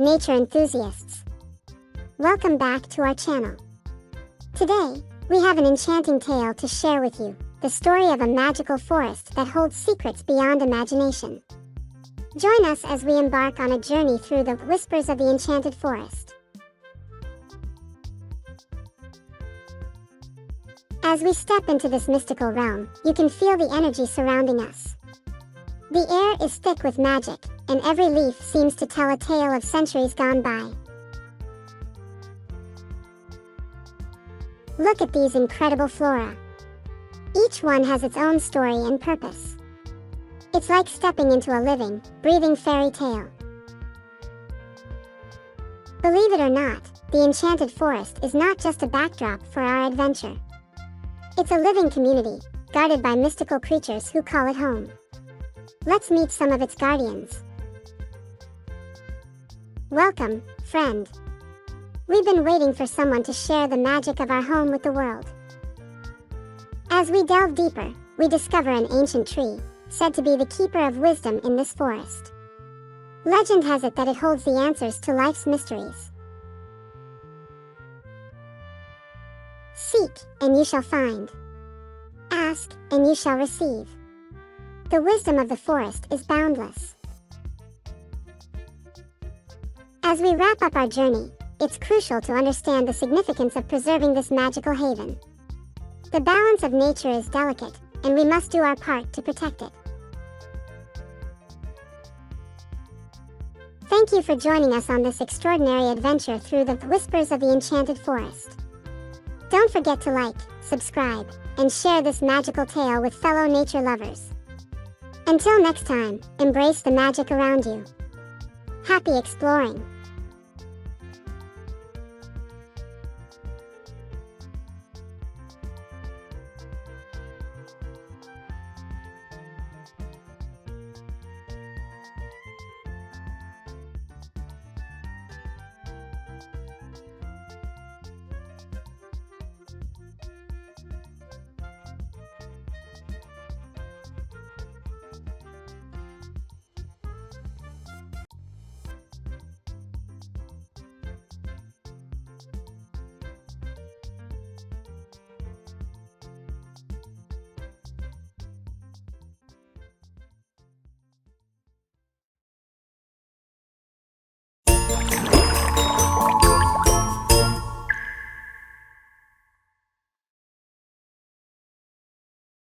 nature enthusiasts. Welcome back to our channel. Today, we have an enchanting tale to share with you, the story of a magical forest that holds secrets beyond imagination. Join us as we embark on a journey through the whispers of the Enchanted Forest. As we step into this mystical realm, you can feel the energy surrounding us. The air is thick with magic, and every leaf seems to tell a tale of centuries gone by. Look at these incredible flora. Each one has its own story and purpose. It's like stepping into a living, breathing fairy tale. Believe it or not, the Enchanted Forest is not just a backdrop for our adventure. It's a living community, guarded by mystical creatures who call it home. Let's meet some of its guardians. Welcome, friend. We've been waiting for someone to share the magic of our home with the world. As we delve deeper, we discover an ancient tree, said to be the keeper of wisdom in this forest. Legend has it that it holds the answers to life's mysteries. Seek, and you shall find. Ask, and you shall receive. The wisdom of the forest is boundless. As we wrap up our journey, it's crucial to understand the significance of preserving this magical haven. The balance of nature is delicate, and we must do our part to protect it. Thank you for joining us on this extraordinary adventure through the whispers of the Enchanted Forest. Don't forget to like, subscribe, and share this magical tale with fellow nature lovers. Until next time, embrace the magic around you. Happy exploring!